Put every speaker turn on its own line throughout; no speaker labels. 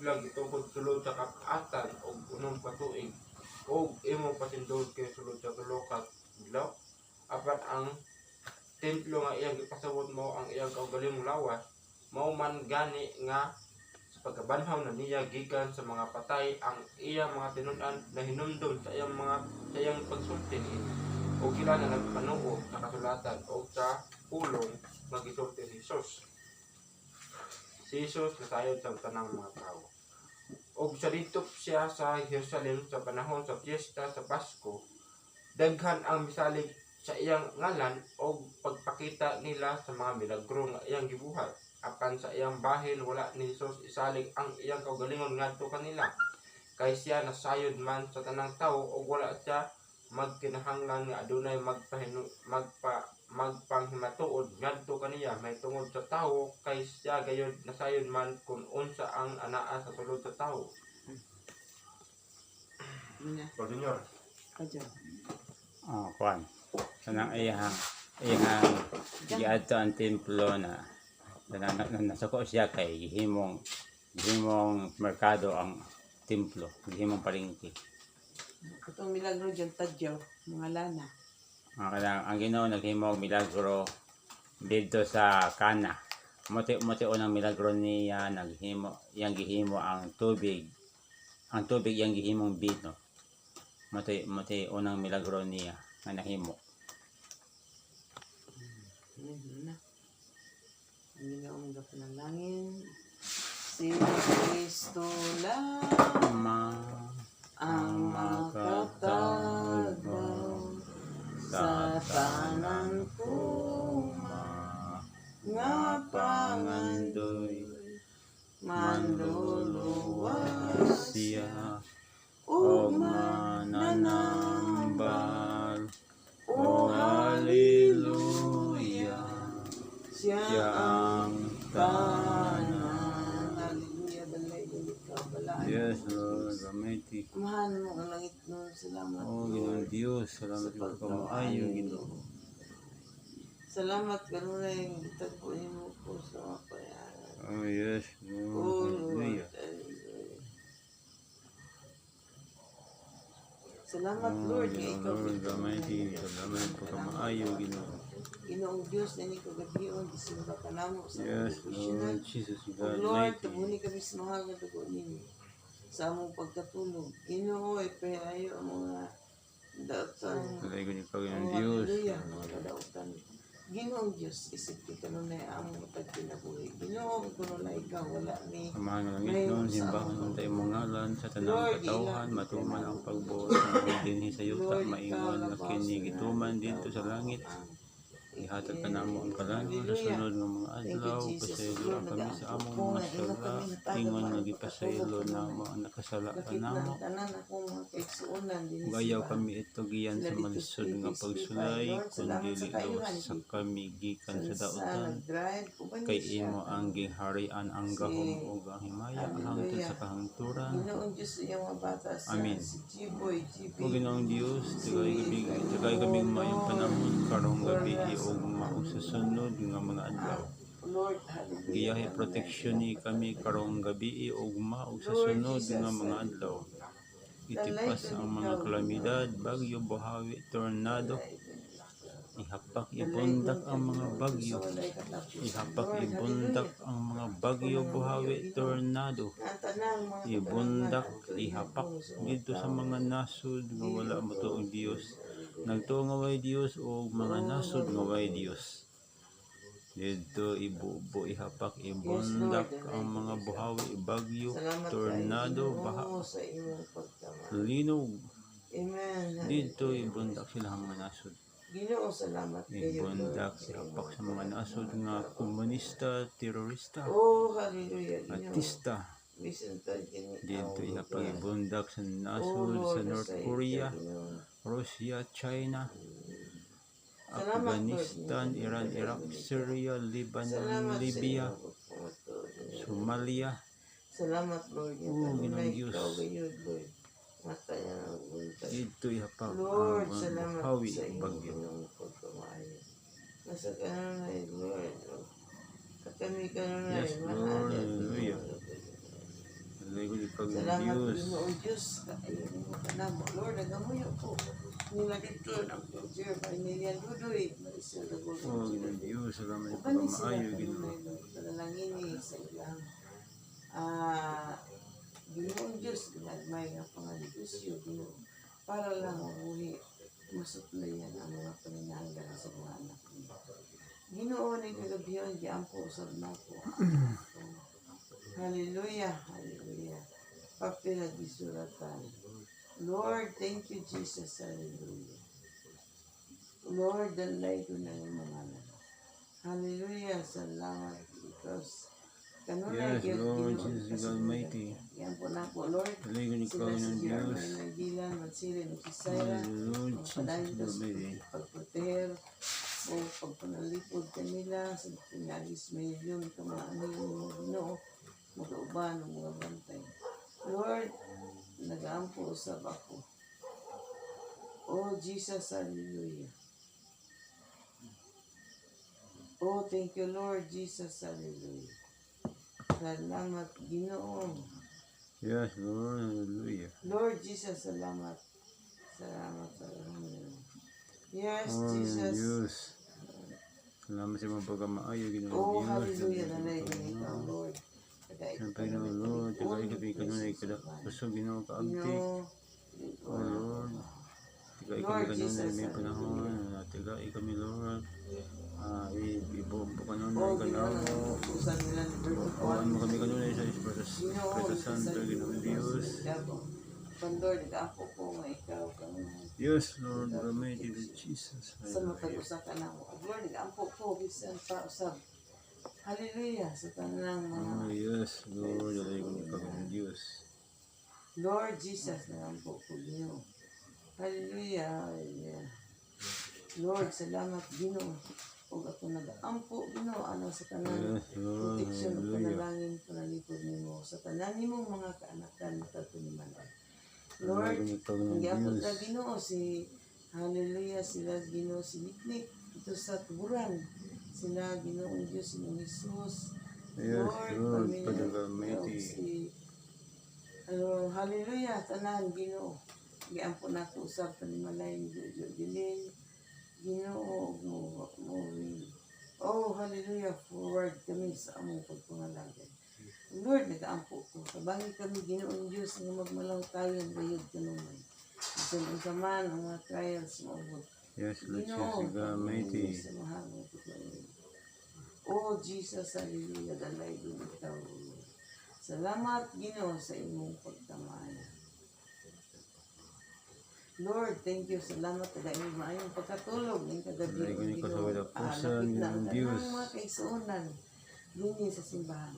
lang gitungkol sulod sa kapatan o unong patuig o imong pasindol kay sulod sa tulo ka adlaw. Apan ang templo nga iyang gipasabot mo ang iyang kaugalingong lawas mao man gani nga sa pagkabanhaw na niya gikan sa mga patay ang iyang mga tinun-an na hinumdum sa iyang pagsulti niini o kila na nagpanuo sa kasulatan o sa pulong nga gisulti ni Jesus. Si Jesus nasayod sa tanang mga tao. Og sa dito siya sa Jerusalem sa panahon sa piyesta sa Pasko, daghan ang misalig sa iyang ngalan o pagpakita nila sa mga milagro nga iyang gibuhat. Apan sa iyang bahin wala ni Jesus isalig ang iyang kaugalingon ngadto kanila. Kay siya nasayod man sa tanang tao o wala siya magkinahanglan nga adunay magpanghimatuod ngadto kaniya may tungod sa tawo kay siya gayud nasayod man kung unsa ang anaa sa sulod sa tawo. Pardon.
Kuan. Sanang iyang giadto ang templo na nasuko siya kay gihimong merkado ang templo, gihimong palengke.
Itong milagro dyan tadyaw, mga lana.
Ang Ginoo naghimo og milagro dito sa Kana. Mote unang milagro niya iyang gihimo ang tubig. Ang tubig iyang gihimong bino. Mote unang milagro niya nga nahimo.
Ang Ginoo mga panalangin. Si Kristo lang ang makatagbaw sa tanan ko nga pangandoy manluluwas
siya
o
mananambal o haleluya
siya ang tanan. Hallelujah, dalay ulit ka balaan.
Yes, Lord, Almighty.
Mahal mo ang langit nun. Salamat,
Ginoong Diyos, salamat po ka maayo, Ginoo.
Salamat ka nun ay tagpuin mo po sa mga payanan.
Yes, Lord. Hallelujah.
Salamat, Lord, nga ikaw.
Lord Almighty, salamat po ka maayo, Ginoo.
Ginoong Diyos na ni kagabiyon, disimba ka namo sa
Yes,
professional.
Lord Jesus,
O
God
Lord,
Almighty.
tabuni kami sa mga dugo ninyo sa among pagkatulog. Ginoo, ipahayo ang mga daotang.
Kalay ko ni Panginoon Diyos.
Hallelujah, mga kadaotan. Ginoong Diyos, isip ko kanunay ang matag kinabuhi. Ginoo, kanunay ikaw, wala ni.
Amahan ng langit noon, simbahan ng tayo mong ngalan, sa tanang katauhan, matuman ang pagbuot ng dinhi sa yuta, maingon na kinigituman dito sa langit. Ihatag ka namo ang kalangan sa sunod ng mga adlaw, pasaylo ang kami sa among mga sala, ingon nga gipasaylo namo ang nakasala ka namo. Gayaw kami ito giyan sa malisod nga pagsulay, kundi lawas sa kami gikan sa dautan. Kay imo ang gingharian ang gahom ug ang himaya hangtod sa kahangturan. Amen. O Ginoong Diyos, tagay kami mayong panahon karong gabi o maong susunod nga mga adlaw. Giyahe proteksyon ni kami karong gabi o maong susunod nga mga adlaw. Itipas ang mga kalamidad, bagyo, buhawi, tornado. Ihapak ibundak ang mga bagyo. Ihapak ibundak ang mga bagyo, buhawi, tornado. Ibundak, ihapak dito sa mga nasod nga wala mo tuong Diyos. Nagtuo nga way Diyos o mga nasod nga way Diyos. Dito ibubo, ihapak, ibundak ang mga buhawi, bagyo, tornado, baha, linog. Dito ibundak sila ang mga nasod.
Ginoo, salamat kayo.
Ibundak, ihapak sa mga nasod nga komunista, terorista,
Hallelujah.
artista. Dito ihapak, ibundak sa nasod sa North Korea, Russia, China, Afghanistan, Iran, Iraq, Syria, Lebanon, Libya, Somalia.
Salamat, Lord.
Ginoong Diyos. Dito ihapak ang hawi bagyo.
Nasa kanunay, Lord. At kami kanunay.
Yes, Lord. Hallelujah. ko ikaw ng
Salamat
Diyos.
Ginoong Diyos. Kaayon mo ka na mo. Lord, nagamuyo po. Nila dito ng Roger, Pamilya Dudoy, Marisol
O
Lagos.
Ginoong Diyos, salamat ikaw
Uban sila
maayo, Ginoo.
panalangin ni sa ilang Ginoong Diyos, ginagmay nga pangaligusyo, Ginoo, para lang mabuhi, masuplayan ang mga panginahanglan sa mga anak niyo. Ginoo na kagabiyon, giampo usab na po. Hallelujah, hallelujah. Papel at isuratan. Lord, thank you, Jesus, hallelujah. Lord, dalay ko na yung mga anak. Hallelujah, salamat because kanunay
Yes, Lord Jesus Almighty.
yan po na po, Lord.
Dalay ko ikaw
Sila si
ng
Jeremy
Diyos.
Nagdilan, Mansilin, Kisayra,
Lord
ang
Jesus
padayon ka sa
Almighty.
pagproteher o pagpanalipod kanila sa pinagis milyon ka mga anil mo Ginoo, mag-uban ng mga bantay. Lord, nag-aampo usab ako. Oh Jesus, hallelujah. Oh, thank you, Lord Jesus, hallelujah. Salamat, Ginoo.
Yes, Lord, hallelujah.
Lord Jesus, salamat. Salamat, hallelujah. Yes,
Oh,
Jesus.
Diyos. Salamat sa mga pagkamaayo, Ginoong
Oh,
Diyos.
hallelujah,
Salamat
nalay
ikaw,
ka ikaw,
Ginoo.
Lord.
Sa Panginoon, Lord, tagay kami kanunay kada kusog, Ginoo, kaabtik. Oh, Lord. Tagay kami
Lord
kanunay
Jesus,
may panahon. Tagay kami, Lord. Ibubo kanunay
Oh,
kanaw.
Ginoo, usan nila ni Berto
Awan mo kami kanunay sa Espiritu
Ginoo,
Santo, Ginoong Diyos.
Pandor, nag-ako po nga ikaw kang
Yes, Lord, Almighty Jesus.
sa matag
Hallelujah.
usa ka na mo. Lord, nag-ampo po bisan pa usab. Hallelujah sa tanang mga
Oh, yes, Lord, alay ko ikaw ng Diyos.
Lord Jesus, nag-ampo po Ginoo. Hallelujah, hallelujah. Lord, salamat Ginoo. Ug ako nag-ampo Ginoo ano sa tanang
Yes, Lord,
protection ug
hallelujah.
panalangin panalipod nimo sa tanan nimong mga kaanakan matutuniman.
Alay
Lord,
ko ikaw ng
ang gyapon
Diyos.
ka Ginoo si hallelujah sila Ginoo si Niknik ito sa tuburan. Sila Ginoong Diyos ng Jesus.
Yes, Lord,
pamilya
Father
ikaw
Almighty.
hallelujah tanan Ginoo. Giampo nato usab panimalay dilin Ginoo mo. Oh, hallelujah, forward kami sa among pagpangalagan. Lord, nag-aampo ko. Kabangi kami, Ginoong Diyos, nga magmalaw tayo ang bayod kanunay. Isang man ang mga trials maubot.
Yes, Lord
Ginoo,
Jesus Almighty.
sa mahal mo pagpangalagan. Oh, Jesus, hallelujah, dalay din ikaw. Salamat, Ginoo, sa imong pagtamana. Lord, thank you. Salamat kada imong maayong pagkatulog ng kagabi.
Alay ko ikaw sa wala pusan,
Lapit na
Ginoong
ang
Diyos.
tanang mga kaisunan. Dini sa simbahan.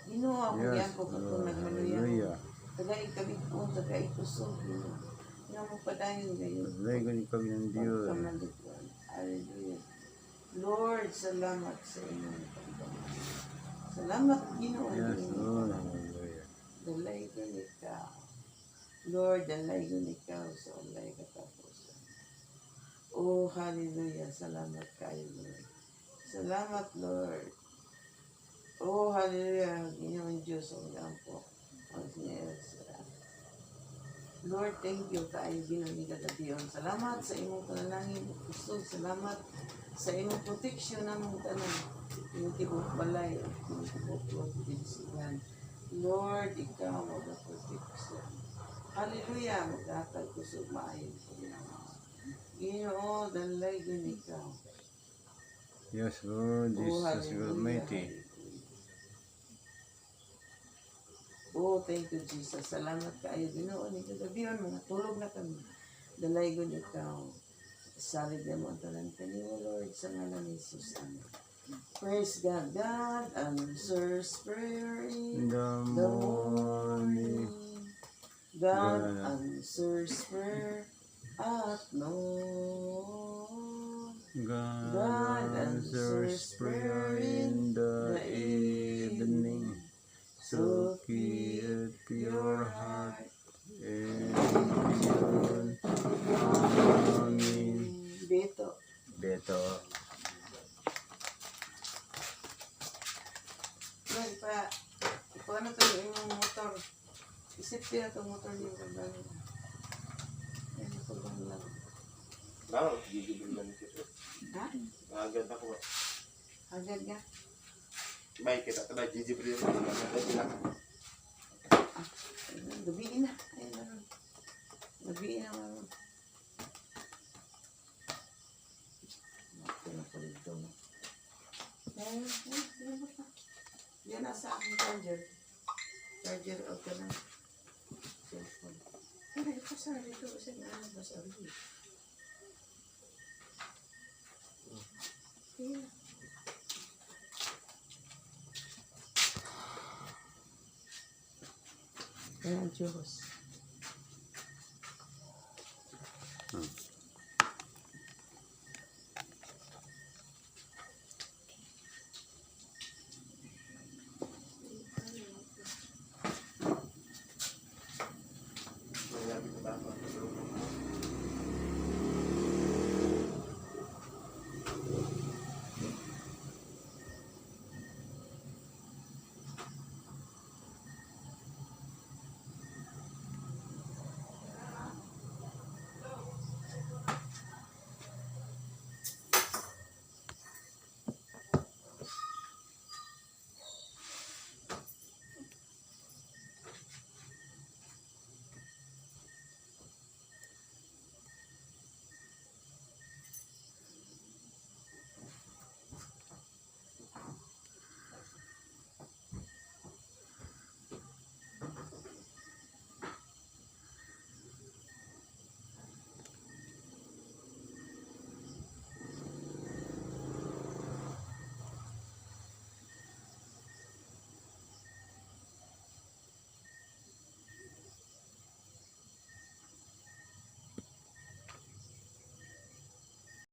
Ginoo ako
Yes,
yan ko katong
Lord,
nagmaluya.
hallelujah.
Tagay kami po, tagay kusog. Ginoo. Nga mo padayon gayon.
Alay ko ikaw ng Diyos.
Pagkamalikuan. Hallelujah. Lord, salamat sa inyong pagkamali. Salamat, Ginoo.
Yes, Lord, hallelujah.
Dalay ko ikaw. Lord, dalay ko ikaw sa ulay katapusan. Oh, hallelujah. Salamat kayo, Lord. Salamat, Lord. Oh, hallelujah. Ginoong Diyos, ang dampo. Lord, thank you kayo Ginoo ni kagabiyon. Salamat sa imong panalangin ug kusog. Salamat sa imong proteksyon namong tanan. Imong tibok balay ug imong tibok proteksyon. Lord, ikaw mag-proteksyon. Hallelujah, maghatag kusog maayo sa Ginoo, dalay din ikaw.
Yes, Lord
Oh,
Jesus
hallelujah,
Almighty.
hallelujah. Oh, thank you, Jesus. Salamat kaayo Ginoo ni kagabiyon mga tulog na kami. Dalaygon ikaw. Salig na mo ang tanan kanimo, Lord, sa ngalan ni Jesus. Amen. Praise God. God answers prayer in
In the
the
morning,
morning. God
God
answers prayer at noon.
God answers prayer in the evening. So keep your heart and vision. Amen.
Beto.
Beto.
Lord, pa, ikaw na to yung inyong motor. Isip na itong motor niyo kung gano'n. Ayun ko lang.
Lang, gigibil lang kita.
Ha?
Agad ako.
Agad nga.
Baik kita tala gigibil lang.
Gabiin na. Ayun na. Gabiin na. Pinapalig daw na. Yan na sa aking charger. Charger out ka ng cellphone. Ay, pasar dito. Kasi nga, pasar dito. Ayan. Ayan ang churros.